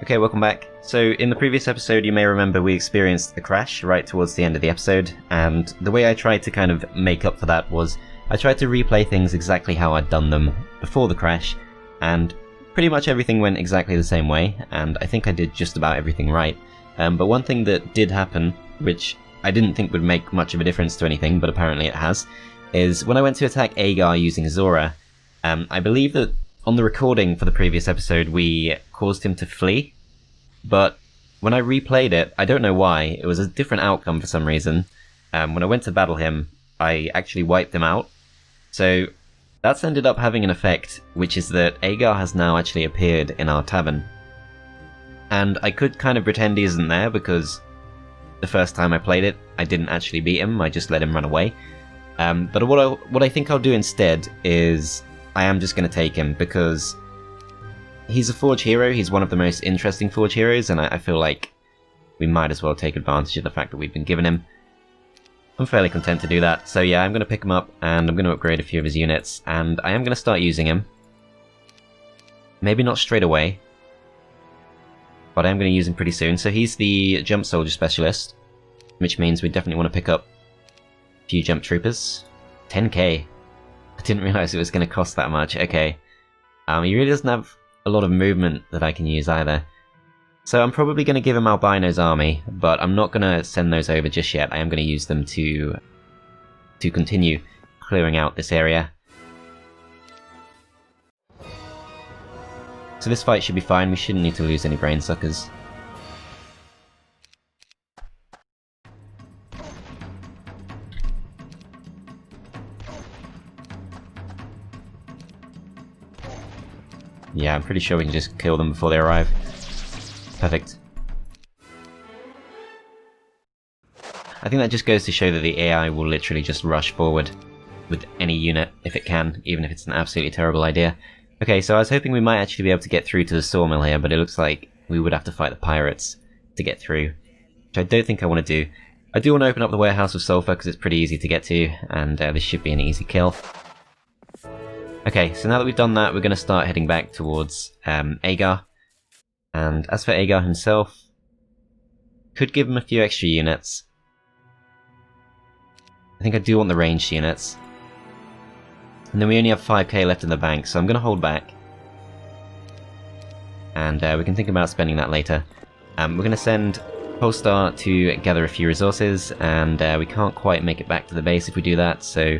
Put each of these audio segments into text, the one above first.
Okay, welcome back. So in the previous episode you may remember we experienced a crash right towards the end of the episode, and the way I tried to kind of make up for that was I tried to replay things exactly how I'd done them before the crash, and pretty much everything went exactly the same way, and I think I did just about everything right. But one thing that did happen, which I didn't think would make much of a difference to anything, but apparently it has, is when I went to attack Agar using Zhora, I believe that on the recording for the previous episode we caused him to flee, but when I replayed it, I don't know why, it was a different outcome for some reason. When I went to battle him, I actually wiped him out. So that's ended up having an effect, which is that Agar has now actually appeared in our tavern. And I could kind of pretend he isn't there because the first time I played it, I didn't actually beat him, I just let him run away. But what I think I'll do instead is I am just going to take him, because he's a Forge hero, he's one of the most interesting Forge heroes, and I feel like we might as well take advantage of the fact that we've been given him. I'm fairly content to do that, so yeah, I'm going to pick him up, and I'm going to upgrade a few of his units, and I am going to start using him. Maybe not straight away, but I am going to use him pretty soon. So he's the Jump Soldier Specialist, which means we definitely want to pick up a few Jump Troopers. 10k. I didn't realise it was going to cost that much. Okay. He really doesn't have a lot of movement that I can use either. So I'm probably going to give him Albino's army, but I'm not going to send those over just yet. I am going to use them to continue clearing out this area. So this fight should be fine, we shouldn't need to lose any brain suckers. Yeah, I'm pretty sure we can just kill them before they arrive. Perfect. I think that just goes to show that the AI will literally just rush forward with any unit if it can, even if it's an absolutely terrible idea. Okay, so I was hoping we might actually be able to get through to the sawmill here, but it looks like we would have to fight the pirates to get through, which I don't think I want to do. I do want to open up the warehouse of sulfur because it's pretty easy to get to, and this should be an easy kill. Okay, so now that we've done that, we're going to start heading back towards Agar. And as for Agar himself, could give him a few extra units. I think I do want the ranged units. And then we only have 5k left in the bank, so I'm going to hold back. And we can think about spending that later. We're going to send Polestar to gather a few resources, and we can't quite make it back to the base if we do that, so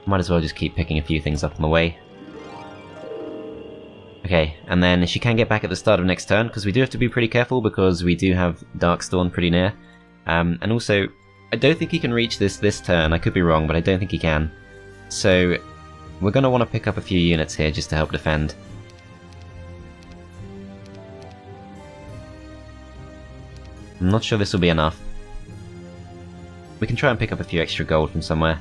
might as well just keep picking a few things up on the way. Okay, and then she can get back at the start of next turn, because we do have to be pretty careful because we do have Darkstorm pretty near. And also, I don't think he can reach this turn, I could be wrong, but I don't think he can. So we're going to want to pick up a few units here just to help defend. I'm not sure this will be enough. We can try and pick up a few extra gold from somewhere.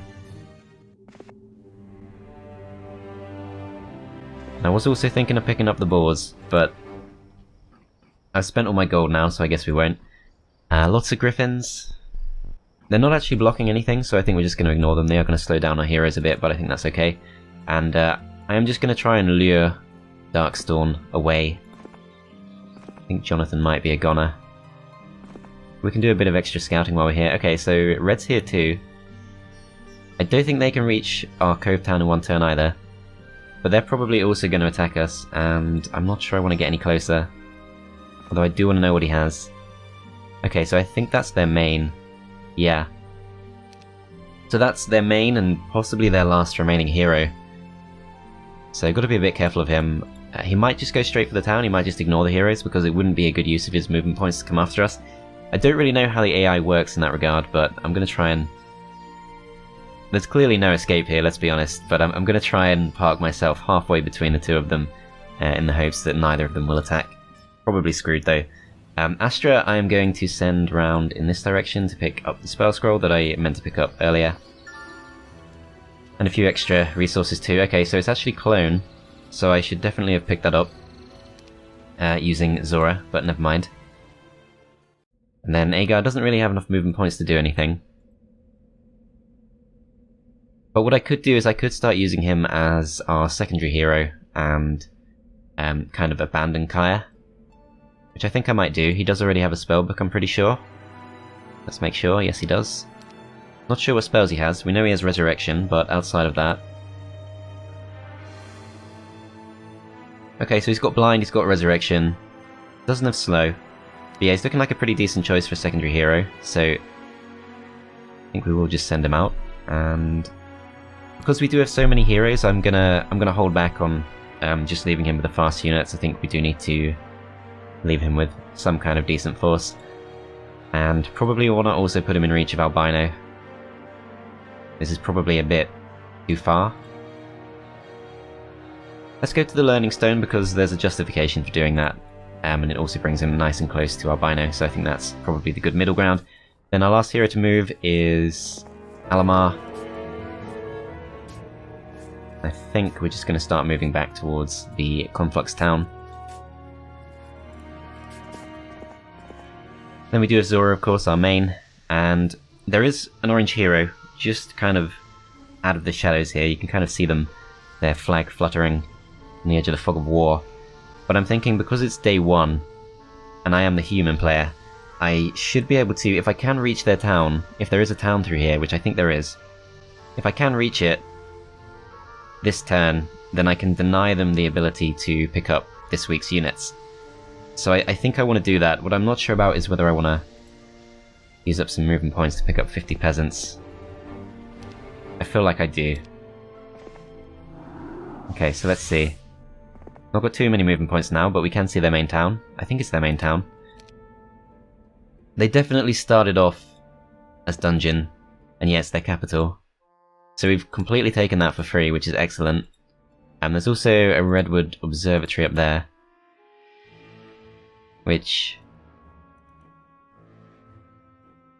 I was also thinking of picking up the boars, but I've spent all my gold now, so I guess we won't. Lots of griffins. They're not actually blocking anything, so I think we're just going to ignore them. They are going to slow down our heroes a bit, but I think that's okay. And I am just going to try and lure Darkstorm away. I think Jonathan might be a goner. We can do a bit of extra scouting while we're here. Okay, so Red's here too. I don't think they can reach our Cove Town in one turn either. But they're probably also going to attack us, and I'm not sure I want to get any closer. Although I do want to know what he has. Okay, so I think that's their main. Yeah. So that's their main and possibly their last remaining hero. So got to be a bit careful of him. He might just go straight for the town, he might just ignore the heroes, because it wouldn't be a good use of his movement points to come after us. I don't really know how the AI works in that regard, but I'm going to try and... There's clearly no escape here, let's be honest, but I'm going to try and park myself halfway between the two of them in the hopes that neither of them will attack. Probably screwed though. Astra I am going to send round in this direction to pick up the spell scroll that I meant to pick up earlier. And a few extra resources too. Okay, so it's actually clone, so I should definitely have picked that up using Zhora, but never mind. And then Agar doesn't really have enough movement points to do anything. But what I could do is I could start using him as our secondary hero and kind of abandon Kaya. which I think I might do. He does already have a spellbook, I'm pretty sure. Let's make sure. Yes, he does. Not sure what spells he has. We know he has Resurrection, but outside of that... Okay, so he's got Blind, he's got Resurrection. Doesn't have Slow. But yeah, he's looking like a pretty decent choice for a secondary hero, so... I think we will just send him out, and... Because we do have so many heroes, I'm gonna hold back on just leaving him with the fast units. I think we do need to leave him with some kind of decent force. And probably want to also put him in reach of Albino. This is probably a bit too far. Let's go to the Learning Stone because there's a justification for doing that. And it also brings him nice and close to Albino, so I think that's probably the good middle ground. Then our last hero to move is Alamar. I think we're just going to start moving back towards the Conflux town. Then we do have Zhora, of course, our main, and there is an orange hero just kind of out of the shadows here. You can kind of see them, their flag fluttering on the edge of the fog of war. But I'm thinking because it's day 1, and I am the human player, I should be able to, if I can reach their town, if there is a town through here, which I think there is, if I can reach it this turn, then I can deny them the ability to pick up this week's units. So I think I want to do that. What I'm not sure about is whether I want to use up some movement points to pick up 50 peasants. I feel like I do. Okay, so let's see. Not got too many movement points now, but we can see their main town. I think it's their main town. They definitely started off as dungeon, and yes, their capital. So we've completely taken that for free, which is excellent. And there's also a Redwood Observatory up there, which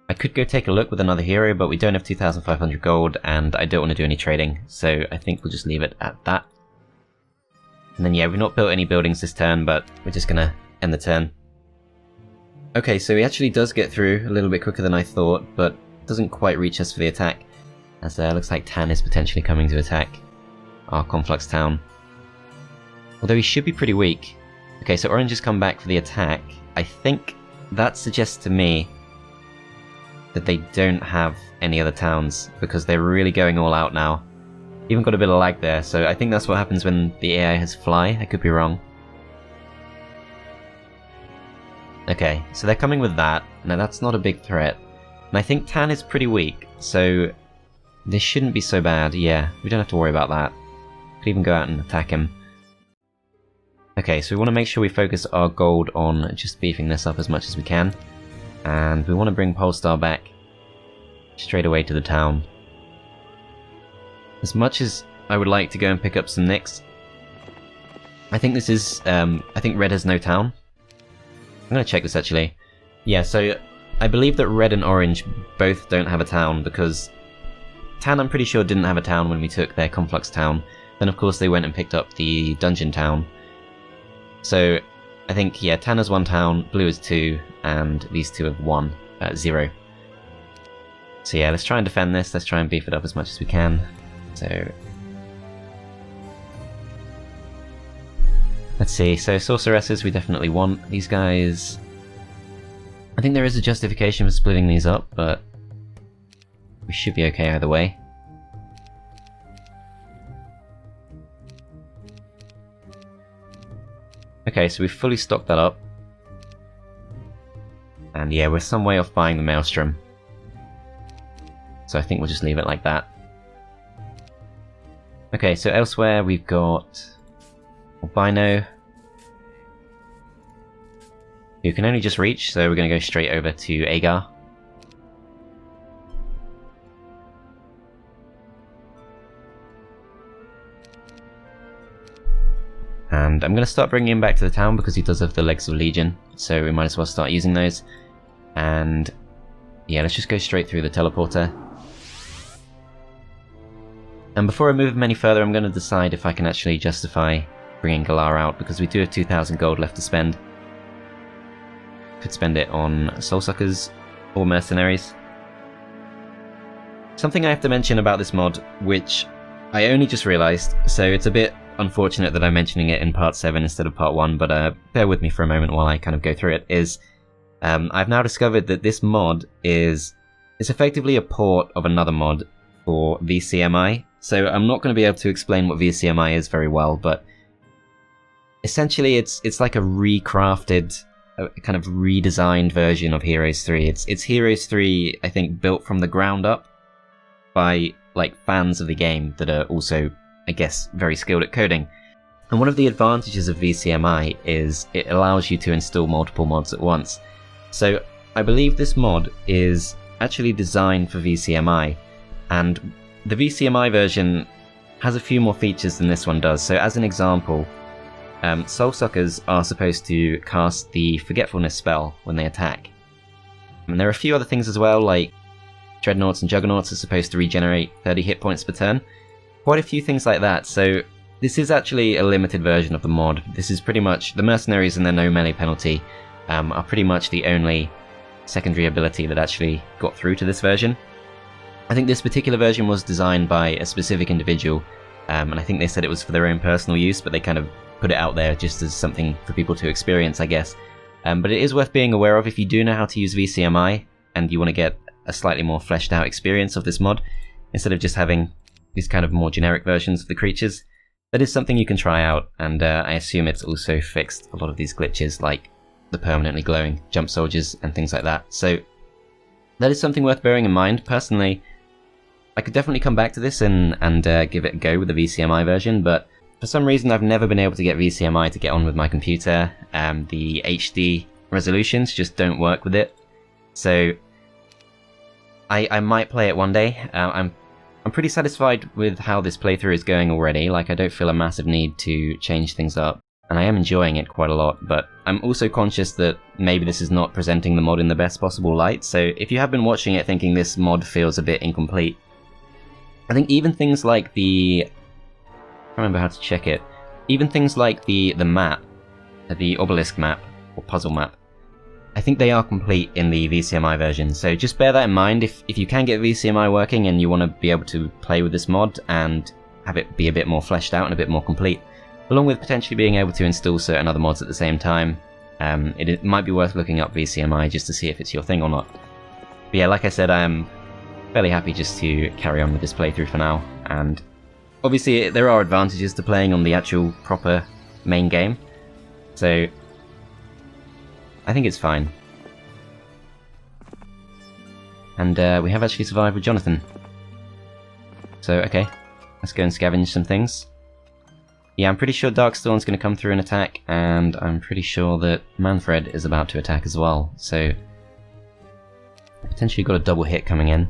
I could go take a look with another hero, but we don't have 2,500 gold, and I don't want to do any trading, so I think we'll just leave it at that. And then yeah, we've not built any buildings this turn, but we're just gonna end the turn. Okay, so he actually does get through a little bit quicker than I thought, but doesn't quite reach us for the attack, as looks like Tan is potentially coming to attack our Conflux town. Although he should be pretty weak. Okay, so Orange has come back for the attack. I think that suggests to me that they don't have any other towns, because they're really going all out now. Even got a bit of lag there, so I think that's what happens when the AI has Fly. I could be wrong. Okay, so they're coming with that. Now that's not a big threat. And I think Tan is pretty weak, so this shouldn't be so bad. Yeah, we don't have to worry about that. Could even go out and attack him. Okay, so we want to make sure we focus our gold on just beefing this up as much as we can. And we want to bring Polestar back straight away to the town. As much as I would like to go and pick up some nicks, I think this is, I think Red has no town. I'm going to check this actually. Yeah, so I believe that Red and Orange both don't have a town, because Tan, I'm pretty sure, didn't have a town when we took their Conflux town. Then of course they went and picked up the Dungeon town. So I think, yeah, Tan has 1 town, Blue has 2, and these two have 1, 0. So yeah, let's try and defend this, let's try and beef it up as much as we can. So let's see, so Sorceresses we definitely want. These guys, I think there is a justification for splitting these up, but we should be okay either way. Okay, so we've fully stocked that up. And yeah, we're some way off buying the Maelstrom. So I think we'll just leave it like that. Okay, so elsewhere we've got Albino, who can only just reach, so we're going to go straight over to Agar. And I'm going to start bringing him back to the town because he does have the Legs of Legion, so we might as well start using those. And yeah, let's just go straight through the teleporter. And before I move him any further, I'm going to decide if I can actually justify bringing Galar out, because we do have 2,000 gold left to spend. Could spend it on Soulsuckers or Mercenaries. Something I have to mention about this mod, which I only just realised, so it's a bit unfortunate that I'm mentioning it in part 7 instead of part 1, but bear with me for a moment while I kind of go through it, is I've now discovered that this mod is effectively a port of another mod for VCMI. So I'm not going to be able to explain what VCMI is very well, but essentially it's like a recrafted, kind of redesigned version of Heroes 3. It's Heroes 3, I think, built from the ground up by like fans of the game that are also, I guess, very skilled at coding. And one of the advantages of VCMI is it allows you to install multiple mods at once. So I believe this mod is actually designed for VCMI, and the VCMI version has a few more features than this one does. So as an example, Soulsuckers are supposed to cast the Forgetfulness spell when they attack. And there are a few other things as well, like Dreadnoughts and Juggernauts are supposed to regenerate 30 hit points per turn. Quite a few things like that, so this is actually a limited version of the mod. This is pretty much, the Mercenaries and their no melee penalty are pretty much the only secondary ability that actually got through to this version. I think this particular version was designed by a specific individual, and I think they said it was for their own personal use, but they kind of put it out there just as something for people to experience, I guess. But it is worth being aware of if you do know how to use VCMI, and you want to get a slightly more fleshed out experience of this mod, instead of just having these kind of more generic versions of the creatures. That is something you can try out, and I assume it's also fixed a lot of these glitches, like the permanently glowing jump soldiers and things like that. So that is something worth bearing in mind. Personally, I could definitely come back to this and give it a go with the VCMI version, but for some reason I've never been able to get VCMI to get on with my computer. The HD resolutions just don't work with it. So I might play it one day. I'm pretty satisfied with how this playthrough is going already. Like, I don't feel a massive need to change things up, and I am enjoying it quite a lot, but I'm also conscious that maybe this is not presenting the mod in the best possible light. So if you have been watching it thinking this mod feels a bit incomplete, I think even things like the... I can't remember how to check it. Even things like the map, the obelisk map, or puzzle map, I think they are complete in the VCMI version, so just bear that in mind. If you can get VCMI working and you want to be able to play with this mod and have it be a bit more fleshed out and a bit more complete, along with potentially being able to install certain other mods at the same time, it might be worth looking up VCMI just to see if it's your thing or not. But yeah, like I said, I am fairly happy just to carry on with this playthrough for now, and obviously there are advantages to playing on the actual proper main game, so I think it's fine. And we have actually survived with Jonathan. So, okay, let's go and scavenge some things. Yeah, I'm pretty sure Darkstorm's going to come through and attack, and I'm pretty sure that Manfred is about to attack as well, so potentially got a double hit coming in.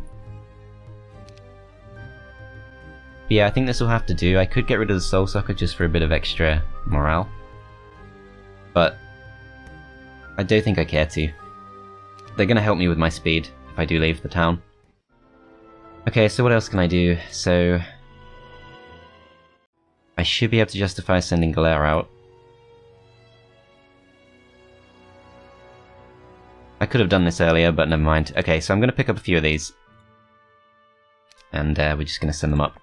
But yeah, I think this will have to do. I could get rid of the Soulsucker just for a bit of extra morale, but I don't think I care to. They're going to help me with my speed if I do leave the town. Okay, so what else can I do? So I should be able to justify sending Galera out. I could have done this earlier, but never mind. Okay, so I'm going to pick up a few of these, and we're just going to send them up.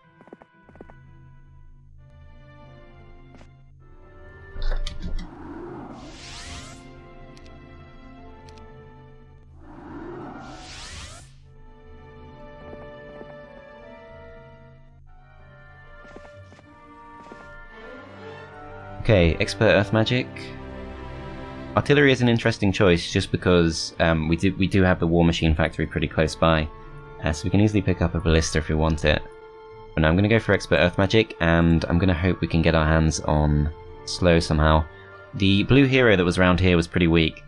Okay, Expert Earth Magic. Artillery is an interesting choice just because we do have the War Machine Factory pretty close by, so we can easily pick up a Ballista if we want it. But no, I'm going to go for Expert Earth Magic, and I'm going to hope we can get our hands on Slow somehow. The blue hero that was around here was pretty weak,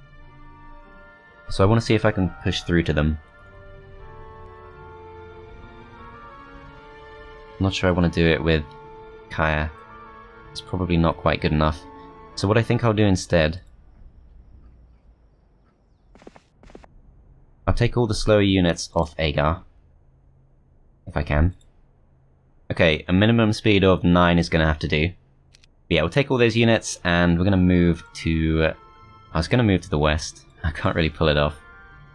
so I want to see if I can push through to them. I'm not sure I want to do it with Kaya. It's probably not quite good enough. So what I think I'll do instead, I'll take all the slower units off Agar, if I can. Okay, a minimum speed of 9 is going to have to do. But yeah, we'll take all those units, and we're going to move to... I was going to move to the west. I can't really pull it off.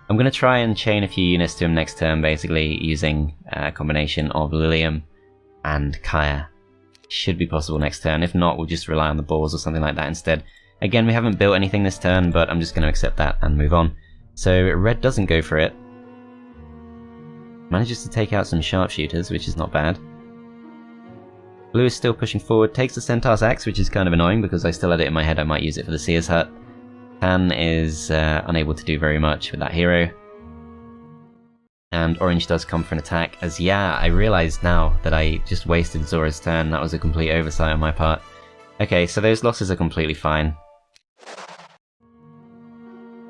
I'm going to try and chain a few units to him next turn, basically using a combination of Lilium and Kaya. Should be possible next turn. If not, we'll just rely on the balls or something like that instead. Again, we haven't built anything this turn, but I'm just going to accept that and move on. So red doesn't go for it. Manages to take out some sharpshooters, which is not bad. Blue is still pushing forward, takes the Centaur's Axe, which is kind of annoying because I still had it in my head I might use it for the Seer's Hut. Tan is unable to do very much with that hero. And orange does come for an attack, as I realised now that I just wasted Zhora's turn. That was a complete oversight on my part. Okay, so those losses are completely fine.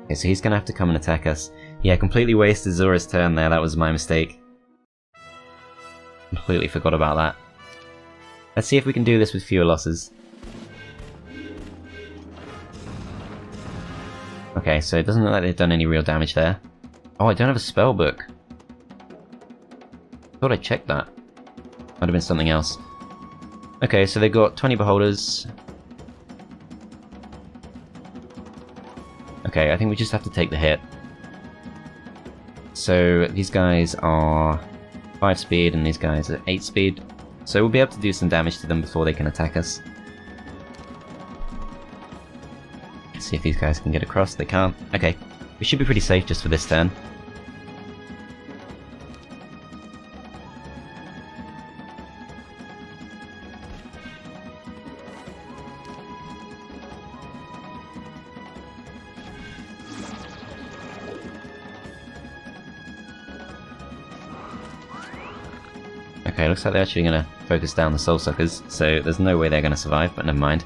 Okay, so he's going to have to come and attack us. Yeah, completely wasted Zhora's turn there, that was my mistake. Completely forgot about that. Let's see if we can do this with fewer losses. Okay, so it doesn't look like they've done any real damage there. Oh, I don't have a spell book. Thought I checked that. Might have been something else. Okay, so they've got 20 beholders. Okay, I think we just have to take the hit. So these guys are 5 speed and these guys are 8 speed. So we'll be able to do some damage to them before they can attack us. Let's see if these guys can get across. They can't. Okay, we should be pretty safe just for this turn. Okay, looks like they're actually going to focus down the Soul Suckers, so there's no way they're going to survive, but never mind.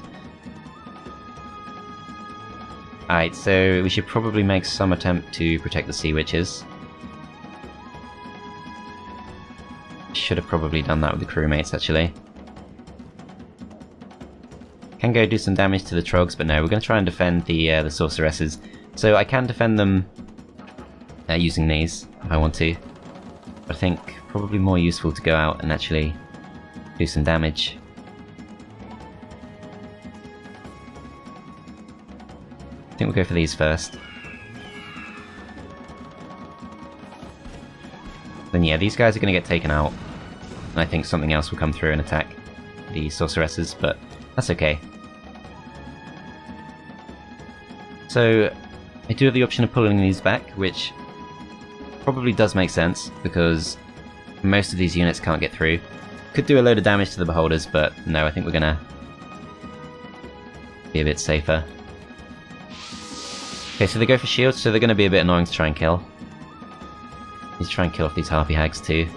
Alright, so we should probably make some attempt to protect the Sea Witches. Should have probably done that with the crewmates, actually. Can go do some damage to the Trogs, but no, we're going to try and defend the Sorceresses. So I can defend them using these, if I want to. But I think probably more useful to go out and actually do some damage. I think we'll go for these first. Then yeah, these guys are going to get taken out. And I think something else will come through and attack the Sorceresses, but that's okay. So I do have the option of pulling these back, which probably does make sense, because most of these units can't get through. Could do a load of damage to the Beholders, but no, I think we're gonna be a bit safer. Okay, so they go for shields, so they're gonna be a bit annoying to try and kill. Need to try and kill off these Harpy Hags too.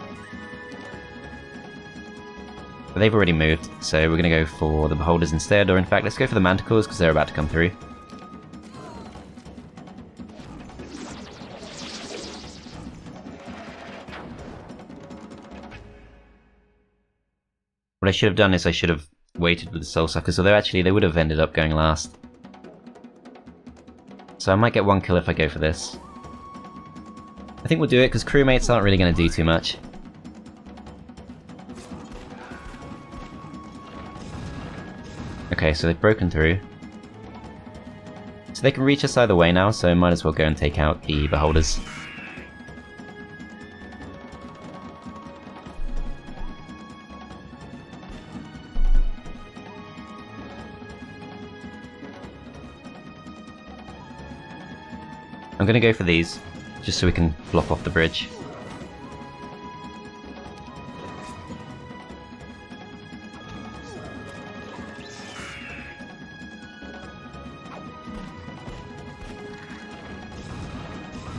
But they've already moved, so we're gonna go for the Beholders instead, or in fact, let's go for the Manticores, because they're about to come through. What I should have done is I should have waited with the Soul Suckers, although actually they would have ended up going last. So I might get one kill if I go for this. I think we'll do it because crewmates aren't really going to do too much. Okay, so they've broken through. So they can reach us either way now, so might as well go and take out the Beholders. I'm going to go for these, just so we can block off the bridge.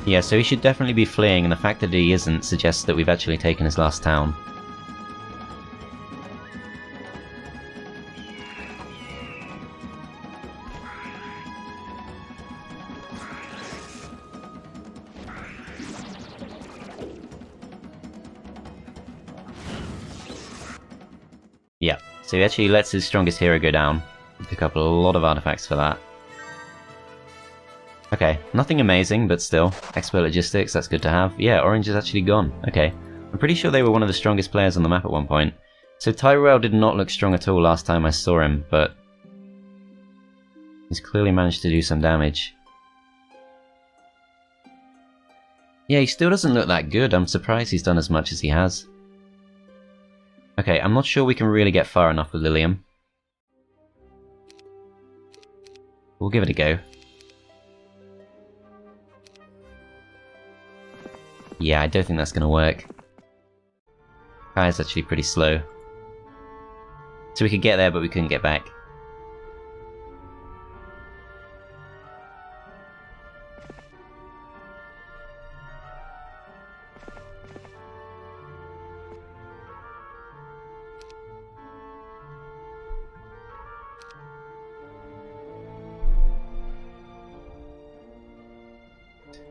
Yeah, so he should definitely be fleeing, and the fact that he isn't suggests that we've actually taken his last town. Yeah, so he actually lets his strongest hero go down. Pick up a lot of artifacts for that. Okay, nothing amazing, but still. Expert logistics, that's good to have. Yeah, orange is actually gone. Okay. I'm pretty sure they were one of the strongest players on the map at one point. So Tyrell did not look strong at all last time I saw him, but he's clearly managed to do some damage. Yeah, he still doesn't look that good. I'm surprised he's done as much as he has. Okay, I'm not sure we can really get far enough with Lilium. We'll give it a go. Yeah, I don't think that's gonna work. Kai's actually pretty slow. So we could get there, but we couldn't get back.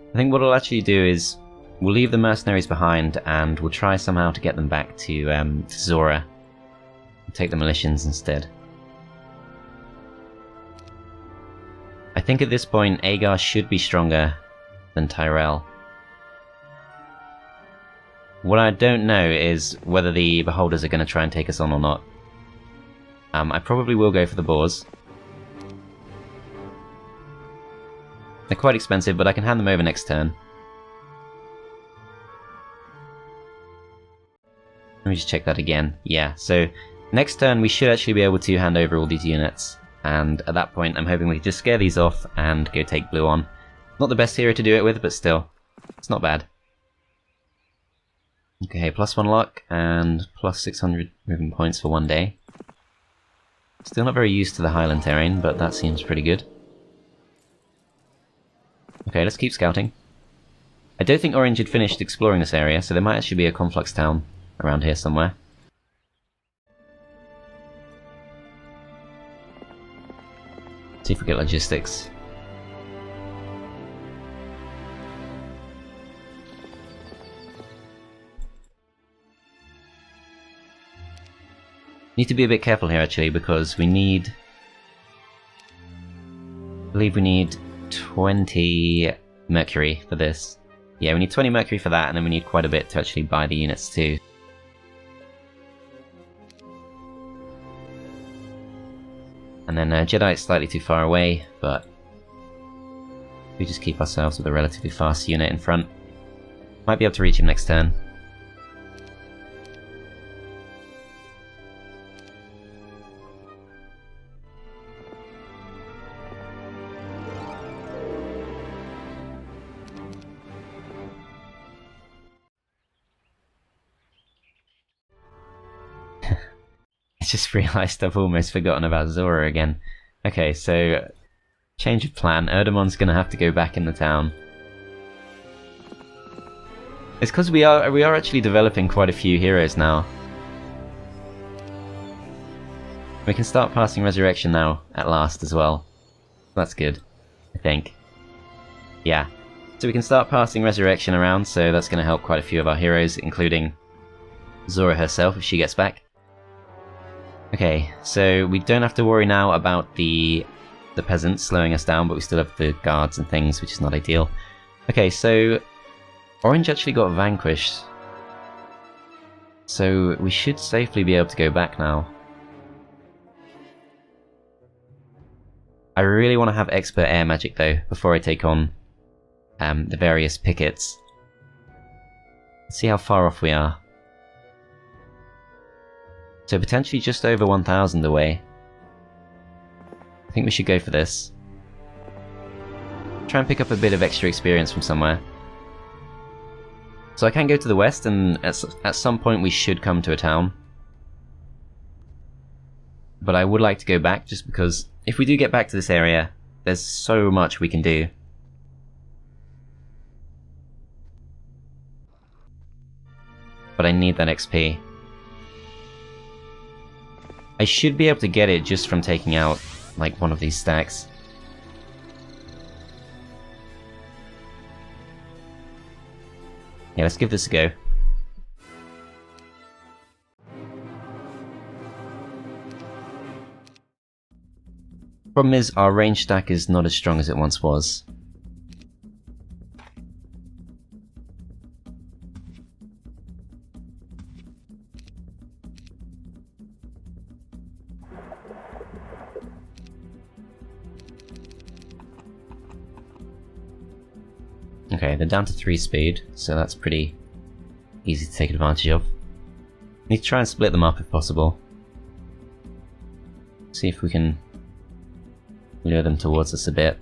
I think what I'll actually do is we'll leave the mercenaries behind and we'll try somehow to get them back to Zhora. We'll take the militians instead. I think at this point Agar should be stronger than Tyrell. What I don't know is whether the beholders are going to try and take us on or not. I probably will go for the boars. They're quite expensive, but I can hand them over next turn. Let me just check that again. Yeah, so next turn we should actually be able to hand over all these units. And at that point I'm hoping we can just scare these off and go take blue on. Not the best hero to do it with, but still, it's not bad. Okay, +1 luck and +600 movement points for 1 day. Still not very used to the highland terrain, but that seems pretty good. Okay, let's keep scouting. I don't think Orange had finished exploring this area, so there might actually be a conflux town around here somewhere. See if we get logistics. Need to be a bit careful here actually, because we need... I believe we need 20 mercury for this. Yeah, we need 20 mercury for that, and then we need quite a bit to actually buy the units too. And then Jedi's slightly too far away, but we just keep ourselves with a relatively fast unit in front. Might be able to reach him next turn. I just realised I've almost forgotten about Zhora again. Okay, so change of plan. Erdemon's gonna have to go back in the town. It's because we are actually developing quite a few heroes now. We can start passing Resurrection now, at last as well. That's good, I think. Yeah. So we can start passing Resurrection around, so that's going to help quite a few of our heroes, including Zhora herself if she gets back. Okay, so we don't have to worry now about the peasants slowing us down, but we still have the guards and things, which is not ideal. Okay, so Orange actually got vanquished. So we should safely be able to go back now. I really want to have expert air magic though, before I take on the various pickets. Let's see how far off we are. So potentially just over 1,000 away. I think we should go for this. Try and pick up a bit of extra experience from somewhere. So I can go to the west, and at some point we should come to a town. But I would like to go back, just because if we do get back to this area, there's so much we can do. But I need that XP. I should be able to get it just from taking out, like, one of these stacks. Yeah, let's give this a go. Problem is, our range stack is not as strong as it once was. Okay, they're down to 3 speed, so that's pretty easy to take advantage of. Need to try and split them up if possible. See if we can lure them towards us a bit.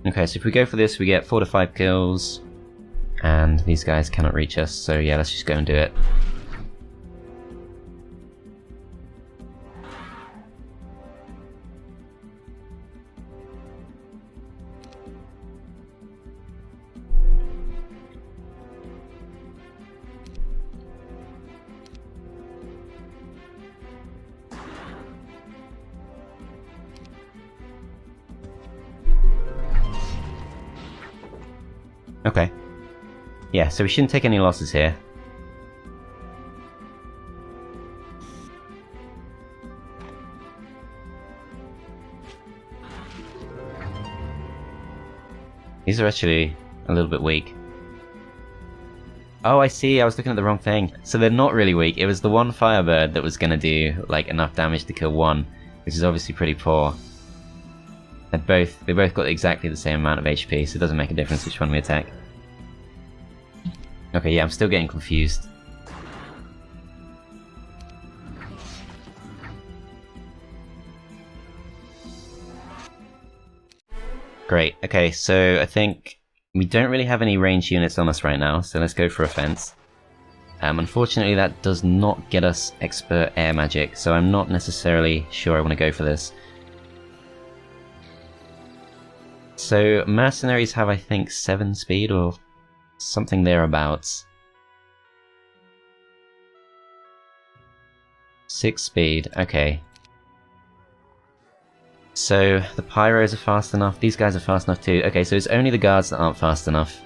Okay, so if we go for this, we get 4 to 5 kills, and these guys cannot reach us, so yeah, let's just go and do it. Okay. Yeah, so we shouldn't take any losses here. These are actually a little bit weak. Oh, I see, I was looking at the wrong thing. So they're not really weak, it was the one Firebird that was gonna do, like, enough damage to kill one, which is obviously pretty poor. They both got exactly the same amount of HP, so it doesn't make a difference which one we attack. Okay, yeah, I'm still getting confused. Great, okay, so I think we don't really have any ranged units on us right now, so let's go for offense. Unfortunately, that does not get us expert air magic, so I'm not necessarily sure I want to go for this. So, Mercenaries have, I think, 7 speed, or something thereabouts. 6 speed, okay. So, the Pyros are fast enough, these guys are fast enough too. Okay, so it's only the guards that aren't fast enough.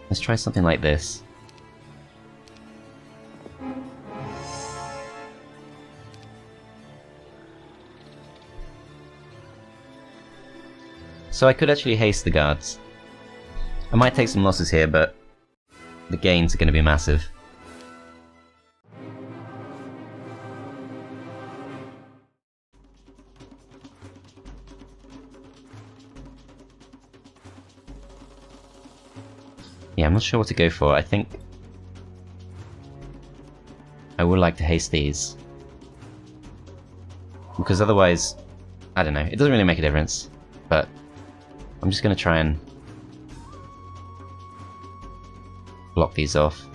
Let's try something like this. So I could actually haste the guards. I might take some losses here, but the gains are going to be massive. Yeah, I'm not sure what to go for. I think I would like to haste these. Because otherwise, I don't know, it doesn't really make a difference. But I'm just going to try and block these off.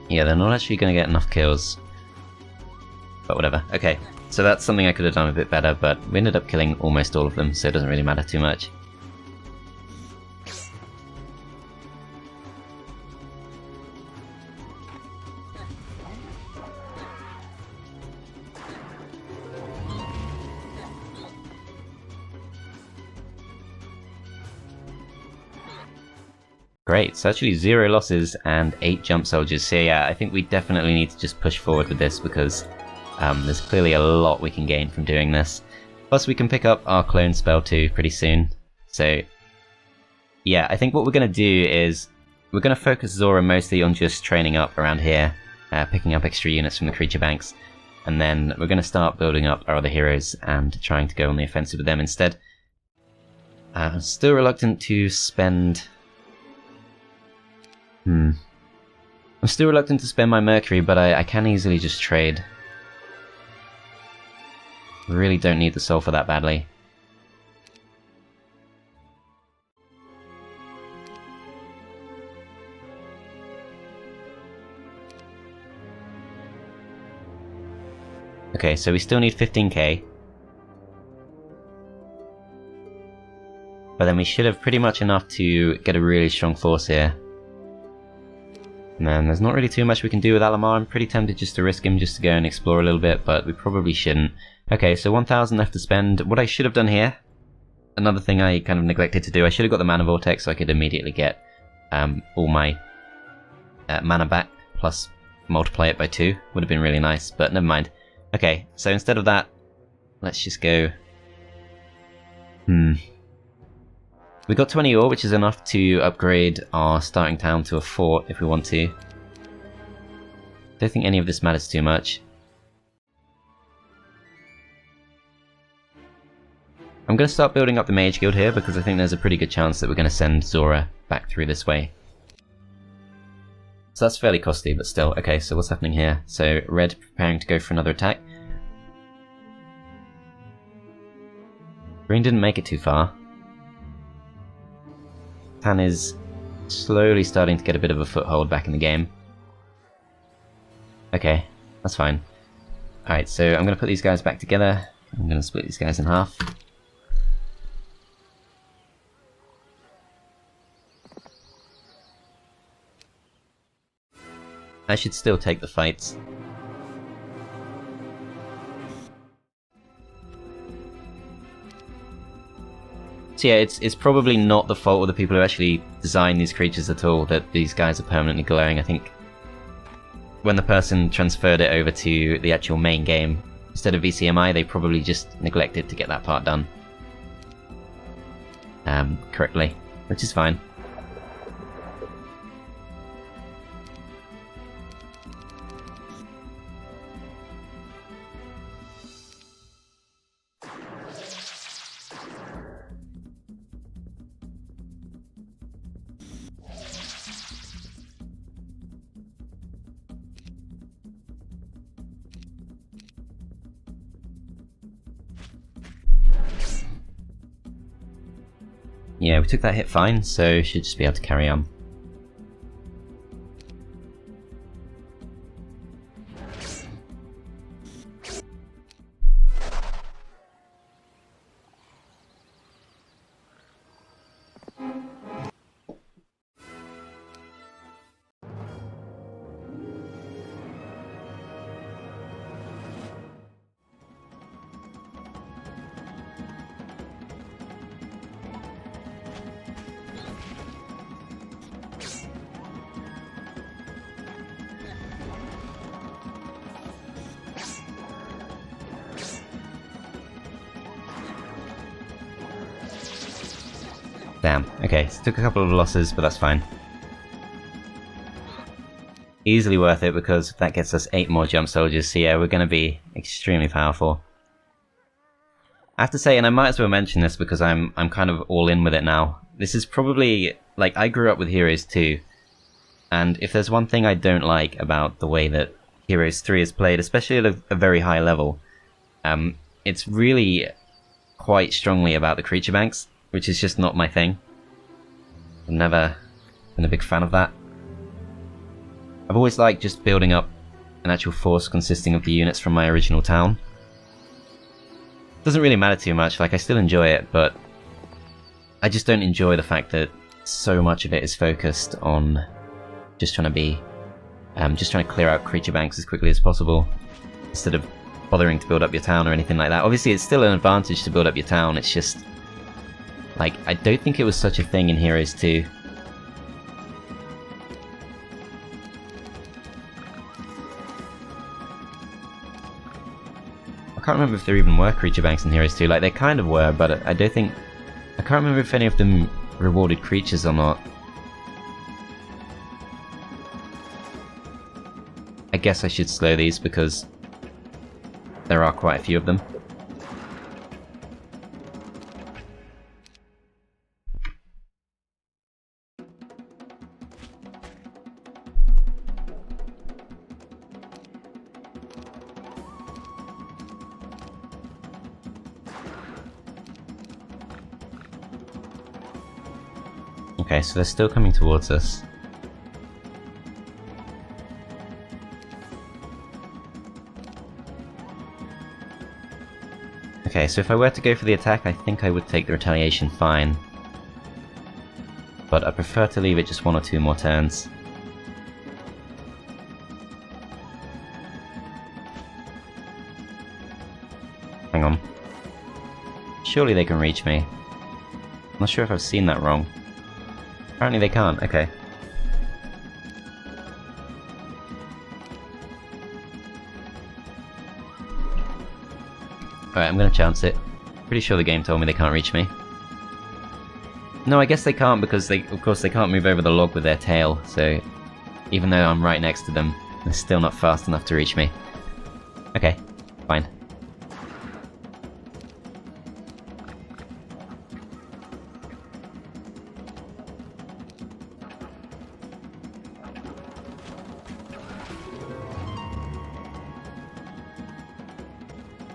Yeah, they're not actually going to get enough kills. But whatever. Okay, so that's something I could have done a bit better, but we ended up killing almost all of them, so it doesn't really matter too much. Great, so actually 0 losses and 8 jump soldiers, so yeah, I think we definitely need to just push forward with this because there's clearly a lot we can gain from doing this. Plus we can pick up our clone spell too pretty soon, so yeah, I think what we're going to do is we're going to focus Zhora mostly on just training up around here, picking up extra units from the creature banks, and then we're going to start building up our other heroes and trying to go on the offensive with them instead. I'm still reluctant to spend... I'm still reluctant to spend my Mercury, but I can easily just trade. Really don't need the sulfur that badly. Okay, so we still need 15k. But then we should have pretty much enough to get a really strong force here. And then there's not really too much we can do with Alamar. I'm pretty tempted just to risk him just to go and explore a little bit, but we probably shouldn't. Okay, so 1,000 left to spend. What I should have done here, another thing I kind of neglected to do, I should have got the Mana Vortex so I could immediately get all my mana back, plus multiply it by 2. Would have been really nice, but never mind. Okay, so instead of that, let's just go... We got 20 ore, which is enough to upgrade our starting town to a fort if we want to. Don't think any of this matters too much. I'm going to start building up the Mage Guild here because I think there's a pretty good chance that we're going to send Zhora back through this way. So that's fairly costly, but still. Okay, so what's happening here? So Red preparing to go for another attack. Green didn't make it too far. Tan is slowly starting to get a bit of a foothold back in the game. Okay, that's fine. Alright, so I'm going to put these guys back together. I'm going to split these guys in half. I should still take the fights. So yeah, it's probably not the fault of the people who actually designed these creatures at all that these guys are permanently glowing. I think when the person transferred it over to the actual main game, instead of VCMI, they probably just neglected to get that part done correctly, which is fine. Yeah, we took that hit fine, so should just be able to carry on. Damn, okay, so took a couple of losses, but that's fine. Easily worth it because that gets us 8 more jump soldiers, so yeah, we're going to be extremely powerful. I have to say, and I might as well mention this because I'm kind of all in with it now, this is probably, like, I grew up with Heroes 2, and if there's one thing I don't like about the way that Heroes 3 is played, especially at a very high level, it's really quite strongly about the creature banks, which is just not my thing. I've never been a big fan of that. I've always liked just building up an actual force consisting of the units from my original town. Doesn't really matter too much, like I still enjoy it, but I just don't enjoy the fact that so much of it is focused on just trying to clear out creature banks as quickly as possible, instead of bothering to build up your town or anything like that. Obviously it's still an advantage to build up your town, it's just... like, I don't think it was such a thing in Heroes 2. I can't remember if there even were creature banks in Heroes 2, like there kind of were, but I don't think... I can't remember if any of them rewarded creatures or not. I guess I should slow these because there are quite a few of them. Okay, so they're still coming towards us. Okay, so if I were to go for the attack, I think I would take the retaliation fine. But I prefer to leave it just 1 or 2 more turns. Hang on. Surely they can reach me. I'm not sure if I've seen that wrong. Apparently they can't, okay. Alright, I'm gonna chance it. Pretty sure the game told me they can't reach me. No, I guess they can't because of course they can't move over the log with their tail, so even though I'm right next to them, they're still not fast enough to reach me. Okay, fine.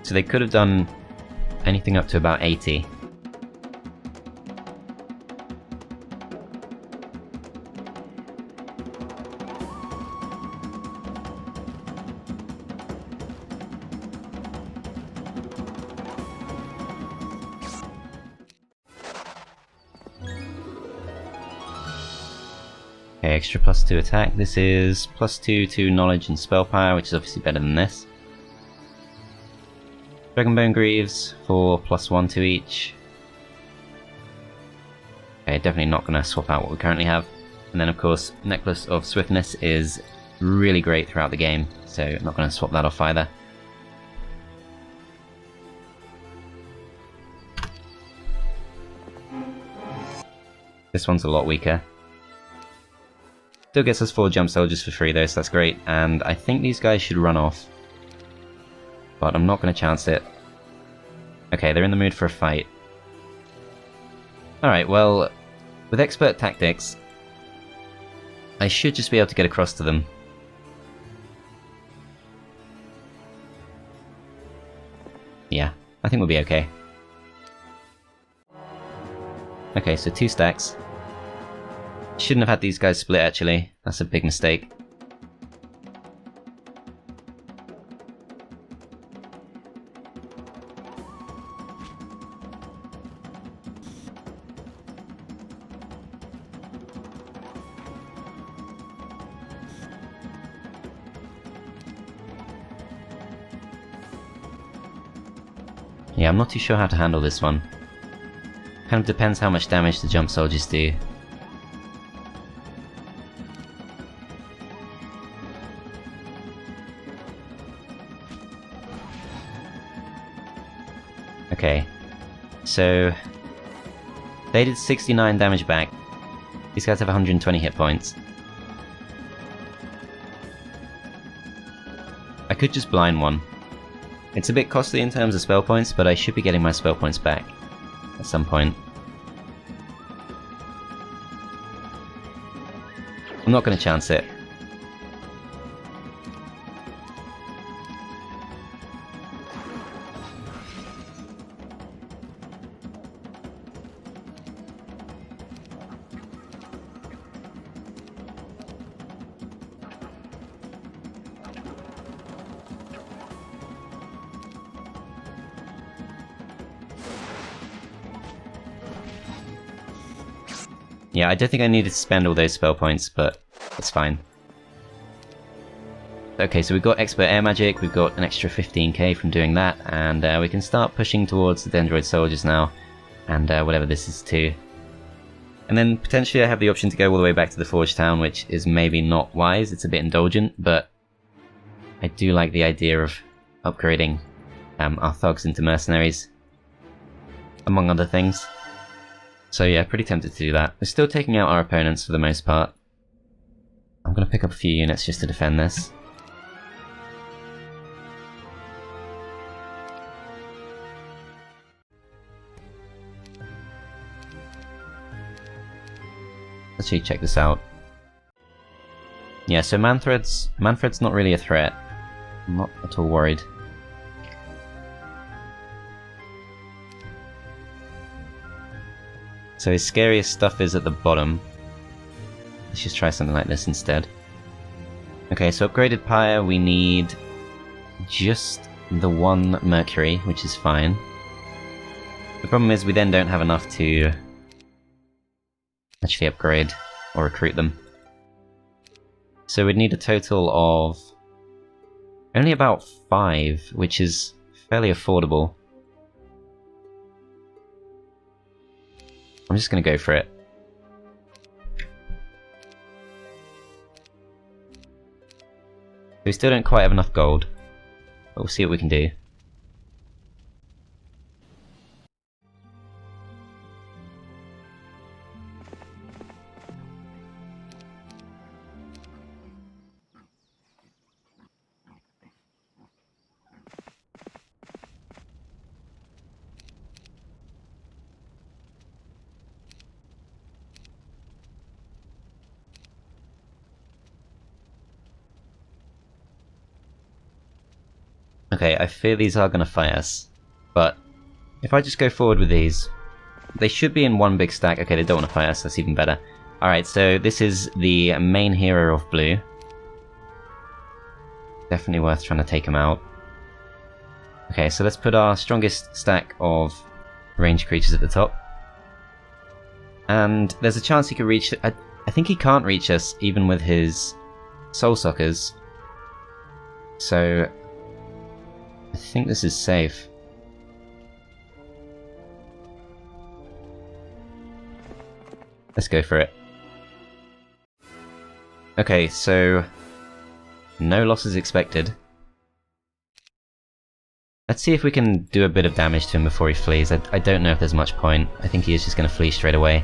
So they could have done anything up to about 80. Okay, extra +2 attack. This is +2 to knowledge and spell power, which is obviously better than this. Dragonbone Greaves for +1 to each. Okay, definitely not going to swap out what we currently have. And then of course, Necklace of Swiftness is really great throughout the game, so I'm not going to swap that off either. This one's a lot weaker. Still gets us 4 jump soldiers for free though, so that's great. And I think these guys should run off. But I'm not going to chance it. Okay, they're in the mood for a fight. Alright, well, with expert tactics, I should just be able to get across to them. Yeah, I think we'll be okay. Okay, so 2 stacks. Shouldn't have had these guys split actually, that's a big mistake. Yeah, I'm not too sure how to handle this one. Kind of depends how much damage the jump soldiers do. Okay, so they did 69 damage back. These guys have 120 hit points. I could just blind one. It's a bit costly in terms of spell points, but I should be getting my spell points back at some point. I'm not going to chance it. Yeah, I don't think I needed to spend all those spell points, but it's fine. Okay, so we've got Expert Air Magic, we've got an extra 15k from doing that, and we can start pushing towards the Dendroid Soldiers now, and whatever this is too. And then potentially I have the option to go all the way back to the Forge Town, which is maybe not wise, it's a bit indulgent, but I do like the idea of upgrading our thugs into mercenaries, among other things. So yeah, pretty tempted to do that. We're still taking out our opponents for the most part. I'm going to pick up a few units just to defend this. Let's actually check this out. Yeah, so Manfred's not really a threat. I'm not at all worried. So his scariest stuff is at the bottom. Let's just try something like this instead. Okay, so upgraded pyre, we need just the 1 mercury, which is fine. The problem is we then don't have enough to actually upgrade or recruit them. So we'd need a total of only about 5, which is fairly affordable. I'm just going to go for it. We still don't quite have enough gold, but we'll see what we can do. Okay, I fear these are going to fight us, but if I just go forward with these, they should be in one big stack. Okay, they don't want to fight us, that's even better. Alright, so this is the main hero of blue. Definitely worth trying to take him out. Okay, so let's put our strongest stack of ranged creatures at the top. And there's a chance he could reach... I think he can't reach us even with his soul suckers. So I think this is safe. Let's go for it. Okay, so no losses expected. Let's see if we can do a bit of damage to him before he flees. I don't know if there's much point. I think he is just going to flee straight away.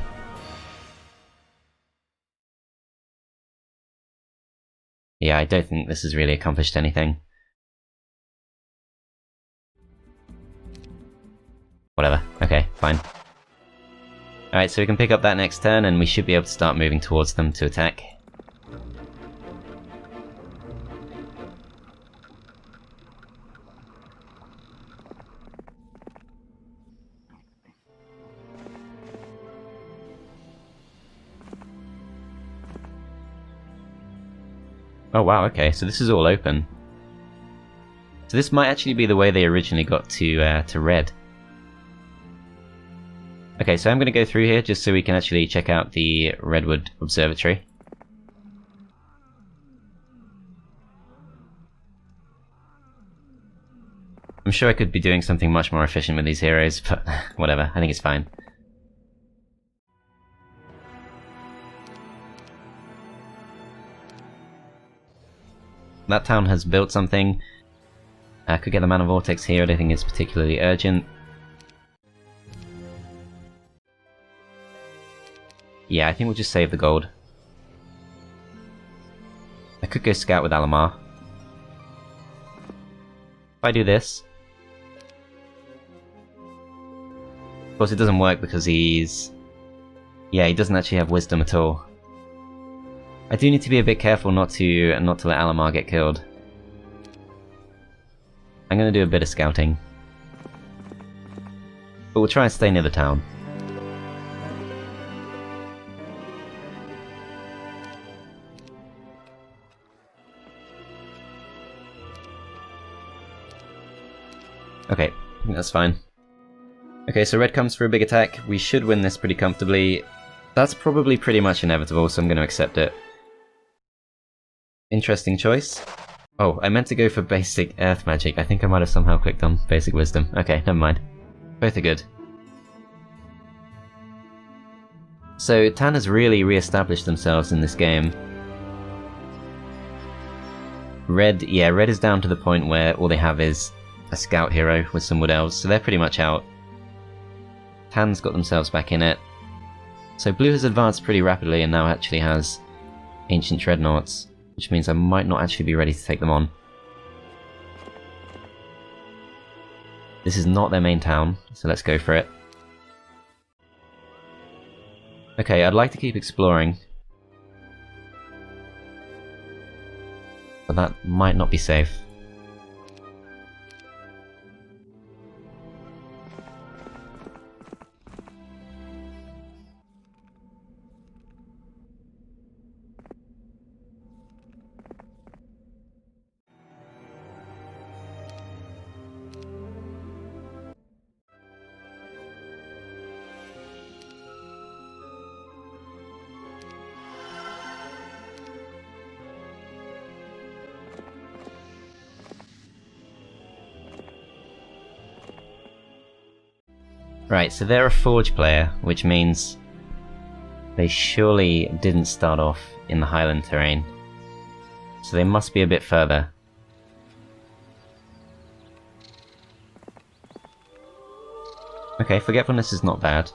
Yeah, I don't think this has really accomplished anything. Whatever. Okay, fine. Alright, so we can pick up that next turn and we should be able to start moving towards them to attack. Oh wow, okay, so this is all open. So this might actually be the way they originally got to red. Okay, so I'm going to go through here just so we can actually check out the Redwood Observatory. I'm sure I could be doing something much more efficient with these heroes, but whatever, I think it's fine. That town has built something. I could get the Mana Vortex here, I don't think it's particularly urgent. Yeah, I think we'll just save the gold. I could go scout with Alamar. If I do this... Of course it doesn't work because he's... Yeah, he doesn't actually have wisdom at all. I do need to be a bit careful not to let Alamar get killed. I'm going to do a bit of scouting. But we'll try and stay near the town. Okay, I think that's fine. Okay, so red comes for a big attack. We should win this pretty comfortably. That's probably pretty much inevitable, so I'm going to accept it. Interesting choice. Oh, I meant to go for basic earth magic. I think I might have somehow clicked on basic wisdom. Okay, never mind. Both are good. So Tan has really re-established themselves in this game. Red, yeah, red is down to the point where all they have is a scout hero with some wood elves, so they're pretty much out. Tan's got themselves back in it. So blue has advanced pretty rapidly and now actually has ancient dreadnoughts, which means I might not actually be ready to take them on. This is not their main town, so let's go for it. Okay, I'd like to keep exploring, but that might not be safe. Right, so they're a Forge player, which means they surely didn't start off in the Highland terrain. So they must be a bit further. Okay, Forgetfulness is not bad.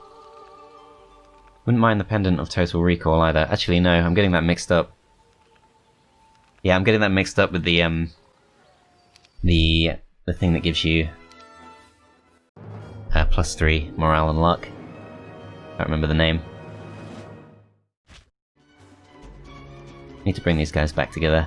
Wouldn't mind the Pendant of Total Recall either. Actually, no, I'm getting that mixed up. Yeah, I'm getting that mixed up with the thing that gives you +3 morale and luck. Can't remember the name. Need to bring these guys back together.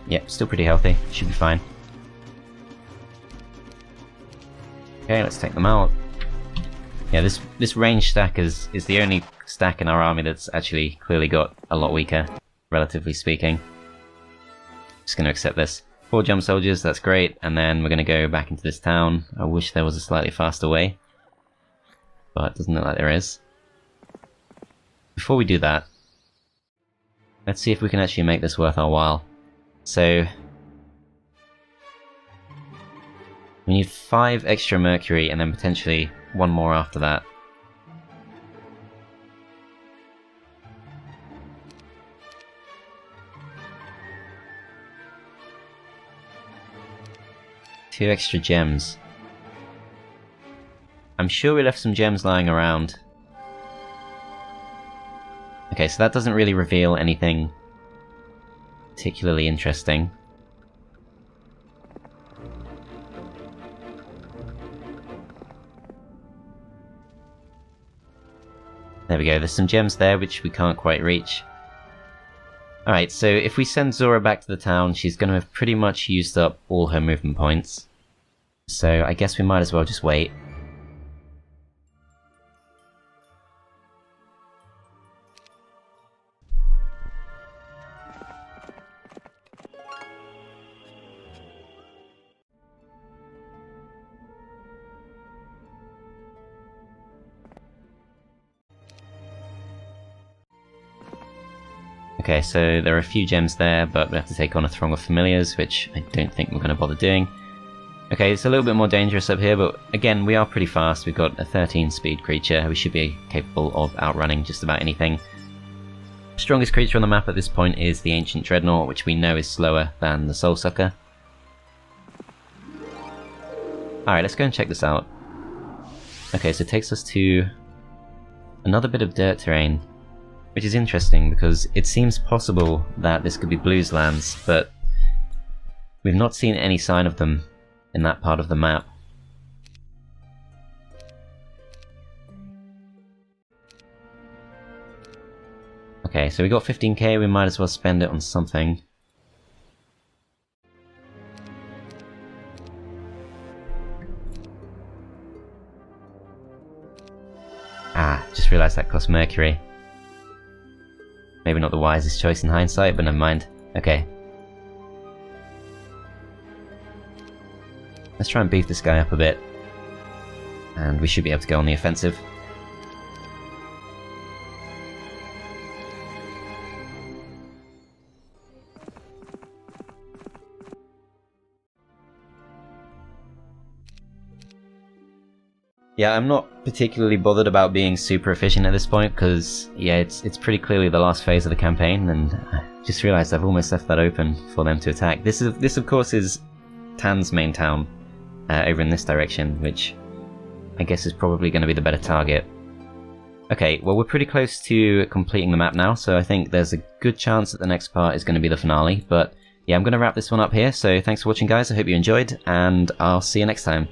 Yep, still pretty healthy. Should be fine. Okay, let's take them out. Yeah, this range stack is the only stack in our army that's actually clearly got a lot weaker, relatively speaking. Just going to accept this. 4 jump soldiers, that's great, and then we're going to go back into this town. I wish there was a slightly faster way, but it doesn't look like there is. Before we do that, let's see if we can actually make this worth our while. So, we need 5 extra mercury and then potentially 1 more after that. Two extra gems. I'm sure we left some gems lying around. Okay, so that doesn't really reveal anything particularly interesting. There we go, there's some gems there which we can't quite reach. Alright, so if we send Zhora back to the town, she's going to have pretty much used up all her movement points. So I guess we might as well just wait. Okay, so there are a few gems there, but we have to take on a throng of familiars, which I don't think we're going to bother doing. Okay, it's a little bit more dangerous up here, but again, we are pretty fast. We've got a 13 speed creature. We should be capable of outrunning just about anything. The strongest creature on the map at this point is the Ancient Dreadnought, which we know is slower than the Soul Sucker. Alright, let's go and check this out. Okay, so it takes us to another bit of dirt terrain, which is interesting because it seems possible that this could be Blues lands, but we've not seen any sign of them in that part of the map. Okay, so we got 15k, we might as well spend it on something. Ah, just realised that cost mercury. Maybe not the wisest choice in hindsight, but never mind. Okay. Let's try and beef this guy up a bit. And we should be able to go on the offensive. Yeah, I'm not particularly bothered about being super efficient at this point, because, yeah, it's pretty clearly the last phase of the campaign, and I just realised I've almost left that open for them to attack. This of course is Tan's main town, over in this direction, which I guess is probably going to be the better target. Okay, well we're pretty close to completing the map now, so I think there's a good chance that the next part is going to be the finale, but yeah, I'm going to wrap this one up here, so thanks for watching guys, I hope you enjoyed, and I'll see you next time.